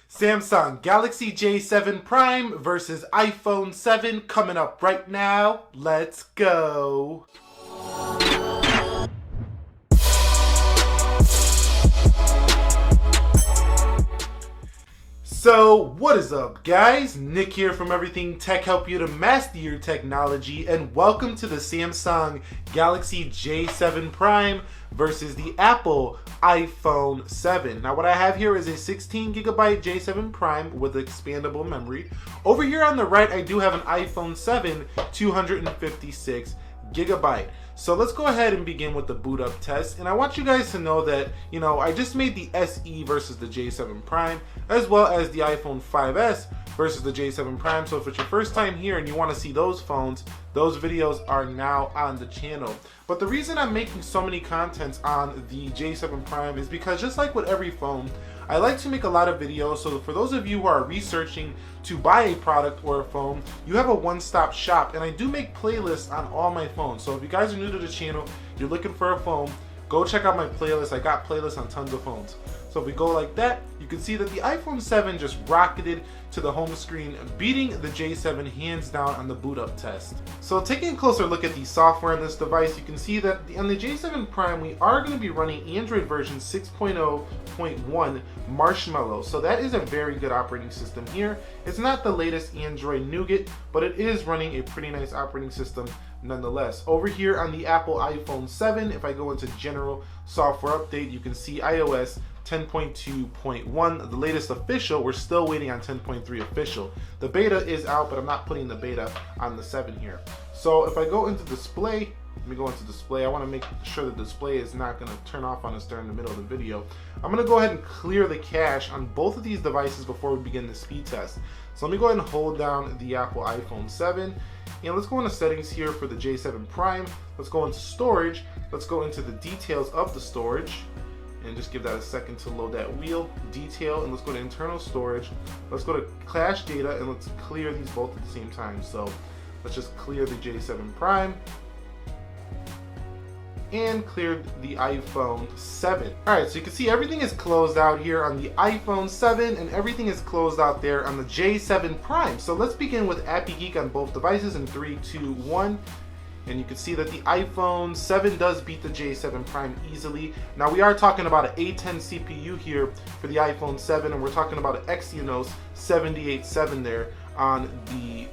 Samsung Galaxy J7 Prime versus iPhone 7 coming up right now. Let's go. So, what is up, guys? Nick here from Everything Tech, help you to master your technology, and welcome to the Samsung Galaxy J7 Prime versus the Apple iPhone 7. Now, what I have here is a 16GB J7 Prime with expandable memory. Over here on the right, I do have an iPhone 7 256GB. So let's go ahead and begin with the boot up test. And I want you guys to know that, I just made the SE versus the J7 Prime, as well as the iPhone 5S versus the J7 Prime. So if it's your first time here and you want to see those phones, those videos are now on the channel. But the reason I'm making so many contents on the J7 Prime is because, just like with every phone, I like to make a lot of videos, so for those of you who are researching to buy a product or a phone, you have a one-stop shop, and I do make playlists on all my phones. So if you guys are new to the channel, you're looking for a phone, go check out my playlist. I got playlists on tons of phones. So if we go like that, you can see that the iPhone 7 just rocketed to the home screen, beating the J7 hands down on the boot up test. So taking a closer look at the software on this device, you can see that on the J7 Prime, we are going to be running Android version 6.0.1 Marshmallow. So that is a very good operating system here. It's not the latest Android nougat, but it is running a pretty nice operating system nonetheless. Over here on the Apple iPhone 7, if I go into general software update, you can see iOS 10.2.1, the latest official. We're still waiting on 10.3 official. The beta is out, but I'm not putting the beta on the 7 here. So if I go into display, let me go into display. I want to make sure the display is not going to turn off on us during the middle of the video. I'm going to go ahead and clear the cache on both of these devices before we begin the speed test. So let me go ahead and hold down the Apple iPhone 7. And let's go into settings here for the J7 Prime. Let's go into storage. Let's go into the details of the storage. And just give that a second to load that wheel detail, and let's go to internal storage. Let's go to cache data, and let's clear these both at the same time. So let's just clear the J7 Prime and clear the iPhone 7. Alright, so you can see everything is closed out here on the iPhone 7, and everything is closed out there on the J7 Prime. So let's begin with Appy Geek on both devices in 3, 2, 1. And you can see that the iPhone 7 does beat the J7 Prime easily. Now we are talking about an A10 CPU here for the iPhone 7, and we're talking about an Exynos 787 there on the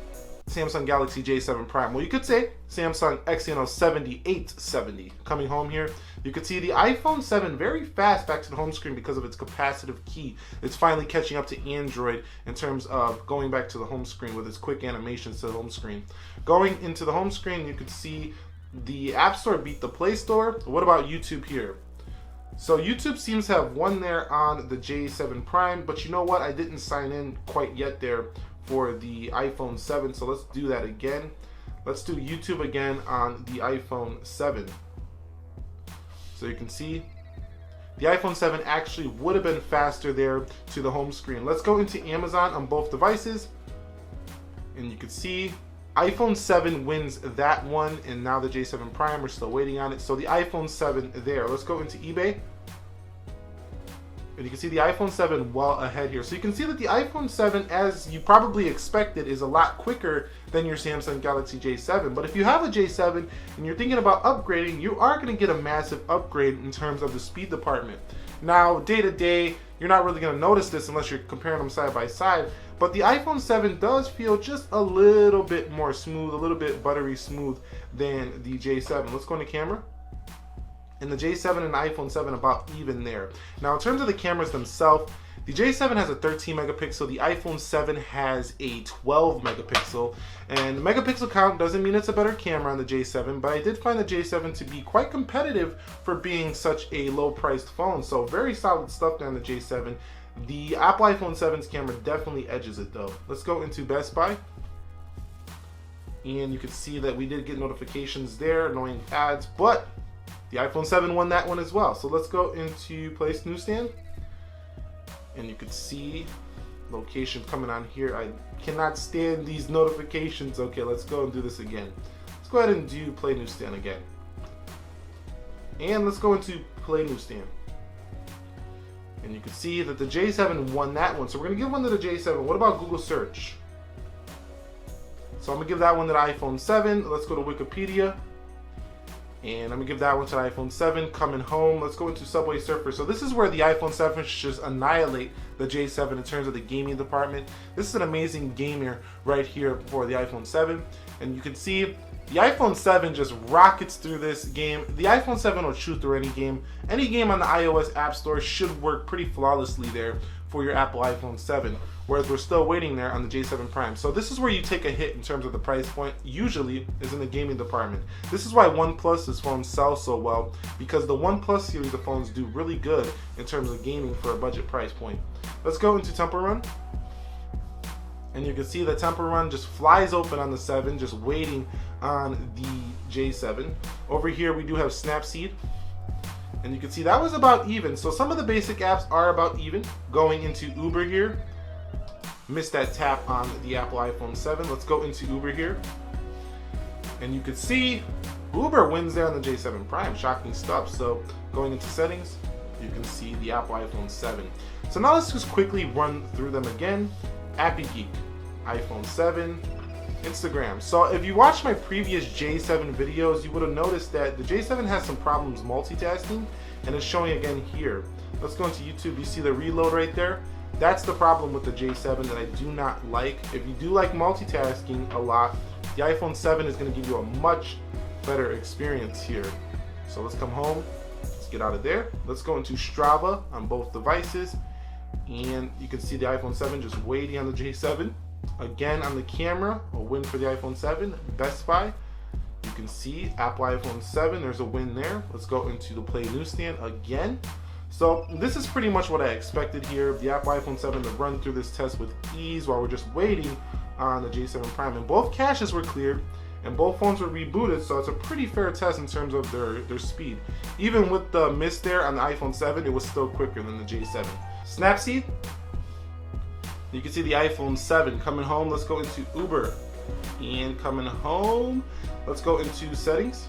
Samsung Galaxy J7 Prime. Well, you could say Samsung Exynos 7870. Coming home here, you could see the iPhone 7 very fast back to the home screen because of its capacitive key. It's finally catching up to Android in terms of going back to the home screen with its quick animations to the home screen. Going into the home screen, you could see the App Store beat the Play Store. What about YouTube here? So YouTube seems to have won there on the J7 Prime, but you know what? I didn't sign in quite yet there for the iPhone 7, so let's do that again. Let's do YouTube again on the iPhone 7. So you can see the iPhone 7 actually would have been faster there to the home screen. Let's go into Amazon on both devices, and you can see iPhone 7 wins that one, and now the J7 Prime, we're still waiting on it. So the iPhone 7 there. Let's go into eBay. And you can see the iPhone 7 well ahead here. So you can see that the iPhone 7, as you probably expected, is a lot quicker than your Samsung Galaxy J7. But if you have a J7 and you're thinking about upgrading, you are going to get a massive upgrade in terms of the speed department. Now, day to day, you're not really going to notice this unless you're comparing them side by side. But the iPhone 7 does feel just a little bit more smooth, a little bit buttery smooth than the J7. Let's go into camera. And the J7 and the iPhone 7 about even there. Now in terms of the cameras themselves, the J7 has a 13 megapixel, the iPhone 7 has a 12 megapixel, and megapixel count doesn't mean it's a better camera on the J7, but I did find the J7 to be quite competitive for being such a low priced phone. So very solid stuff there on the J7. The Apple iPhone 7's camera definitely edges it though. Let's go into Best Buy. And you can see that we did get notifications there, annoying ads, but the iPhone 7 won that one as well. So let's go into Place Newsstand. And you can see location coming on here. I cannot stand these notifications. Okay, let's go and do this again. Let's go ahead and do Play Newsstand again. And let's go into Play Newsstand. And you can see that the J7 won that one. So we're gonna give one to the J7. What about Google search? So I'm gonna give that one to the iPhone 7. Let's go to Wikipedia. And I'm gonna give that one to the iPhone 7. Coming home, let's go into Subway Surfer. So this is where the iPhone 7 should just annihilate the J7 in terms of the gaming department. This is an amazing gamer right here for the iPhone 7. And you can see the iPhone 7 just rockets through this game. The iPhone 7 will shoot through any game. Any game on the iOS App Store should work pretty flawlessly there for your Apple iPhone 7. Whereas we're still waiting there on the J7 Prime. So this is where you take a hit in terms of the price point, usually is in the gaming department. This is why OnePlus's phones sell so well, because the OnePlus series of phones do really good in terms of gaming for a budget price point. Let's go into Temple Run. And you can see the Temple Run just flies open on the 7, just waiting on the J7. Over here we do have Snapseed. And you can see that was about even. So some of the basic apps are about even. Going into Uber here. Missed that tap on the Apple iPhone 7. Let's go into Uber here. And you can see Uber wins there on the J7 Prime. Shocking stuff. So going into settings, you can see the Apple iPhone 7. So now let's just quickly run through them again. Appy Geek, iPhone 7, Instagram. So if you watched my previous J7 videos, you would have noticed that the J7 has some problems multitasking, and it's showing again here. Let's go into YouTube. You see the reload right there? That's the problem with the J7 that I do not like. If you do like multitasking a lot, the iPhone 7 is going to give you a much better experience here. So let's come home. Let's get out of there. Let's go into Strava on both devices. And you can see the iPhone 7 just waiting on the J7. Again, on the camera, a win for the iPhone 7. Best Buy, you can see Apple iPhone 7, there's a win there. Let's go into the Play Newsstand again. So this is pretty much what I expected here. The Apple iPhone 7 to run through this test with ease while we're just waiting on the J7 Prime. And both caches were cleared and both phones were rebooted, so it's a pretty fair test in terms of their speed. Even with the miss there on the iPhone 7, it was still quicker than the J7. Snapseed, you can see the iPhone 7 coming home. Let's go into Uber and coming home. Let's go into settings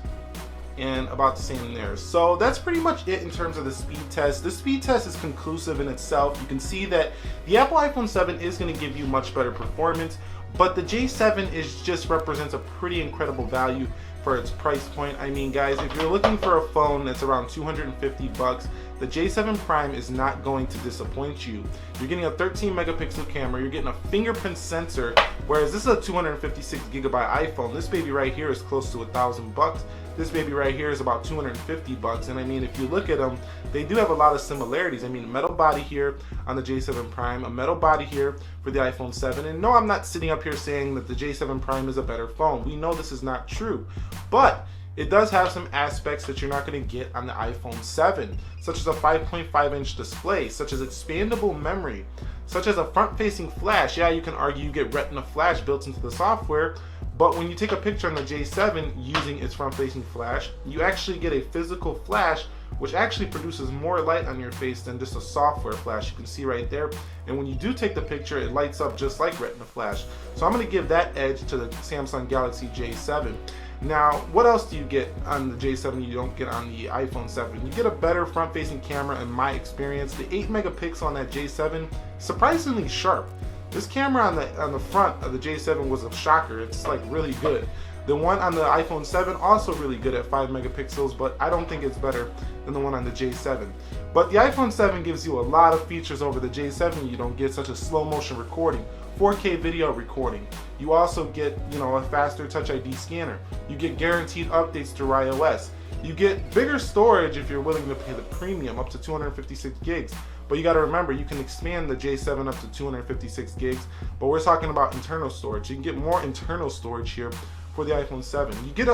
and about the same there. So that's pretty much it in terms of the speed test. The speed test is conclusive in itself. You can see that the Apple iPhone 7 is going to give you much better performance, but the J7 just represents a pretty incredible value for its price point. I mean, guys, if you're looking for a phone that's around 250 bucks, the J7 Prime is not going to disappoint you. You're getting a 13 megapixel camera, you're getting a fingerprint sensor, whereas this is a 256 gigabyte iPhone. This baby right here is close to $1,000. This baby right here is about 250 bucks. And I mean, if you look at them, they do have a lot of similarities. I mean, metal body here on the J7 Prime, a metal body here for the iPhone 7. And no, I'm not sitting up here saying that the J7 Prime is a better phone. We know this is not true, but it does have some aspects that you're not going to get on the iPhone 7, such as a 5.5-inch display, such as expandable memory, such as a front-facing flash. Yeah, you can argue you get Retina flash built into the software, but when you take a picture on the J7 using its front-facing flash, you actually get a physical flash which actually produces more light on your face than just a software flash. You can see right there. And when you do take the picture, it lights up just like Retina flash. So I'm going to give that edge to the Samsung Galaxy J7. Now, what else do you get on the J7 you don't get on the iPhone 7? You get a better front-facing camera in my experience. The 8 megapixel on that J7, surprisingly sharp. This camera on the front of the J7 was a shocker. It's like really good. The one on the iPhone 7 also really good at 5 megapixels, but I don't think it's better than the one on the J7. But the iPhone 7 gives you a lot of features over the J7 you don't get, such as slow motion recording, 4K video recording. You also get, a faster Touch ID scanner. You get guaranteed updates to iOS. You get bigger storage if you're willing to pay the premium, up to 256 gigs. But you got to remember, you can expand the J7 up to 256 gigs, but we're talking about internal storage. You can get more internal storage here for the iPhone 7. You get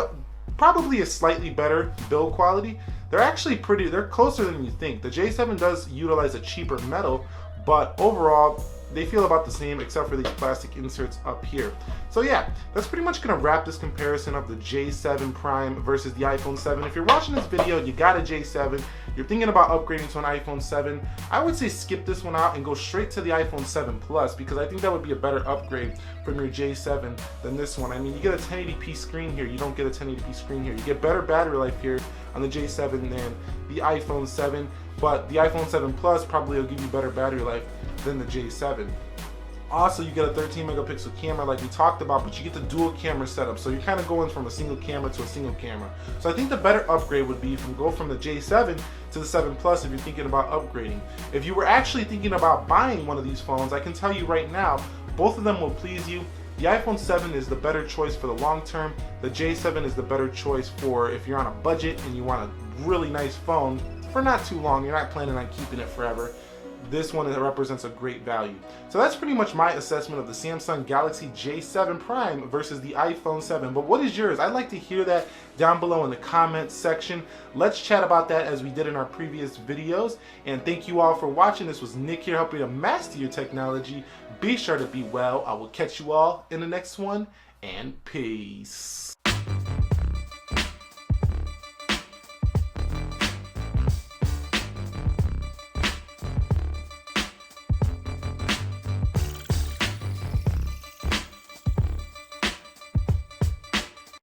probably a slightly better build quality. They're closer than you think. The J7 does utilize a cheaper metal, but overall, they feel about the same except for these plastic inserts up here. So yeah, that's pretty much gonna wrap this comparison of the J7 Prime versus the iPhone 7. If you're watching this video, you got a J7, you're thinking about upgrading to an iPhone 7, I would say skip this one out and go straight to the iPhone 7 Plus, because I think that would be a better upgrade from your J7 than this one. I mean, you get a 1080p screen here, you don't get a 1080p screen here. You get better battery life here on the J7 than the iPhone 7, but the iPhone 7 Plus probably will give you better battery life than the J7. Also, you get a 13 megapixel camera like we talked about, but you get the dual camera setup. So you're kind of going from a single camera to a single camera. So I think the better upgrade would be from go from the J7 to the 7 Plus if you're thinking about upgrading. If you were actually thinking about buying one of these phones, I can tell you right now, both of them will please you. The iPhone 7 is the better choice for the long term. The J7 is the better choice for if you're on a budget and you want a really nice phone for not too long, you're not planning on keeping it forever. This one represents a great value. So that's pretty much my assessment of the Samsung Galaxy J7 Prime versus the iPhone 7. But what is yours? I'd like to hear that down below in the comments section. Let's chat about that as we did in our previous videos. And thank you all for watching. This was Nick here, helping you to master your technology. Be sure to be well. I will catch you all in the next one, and peace.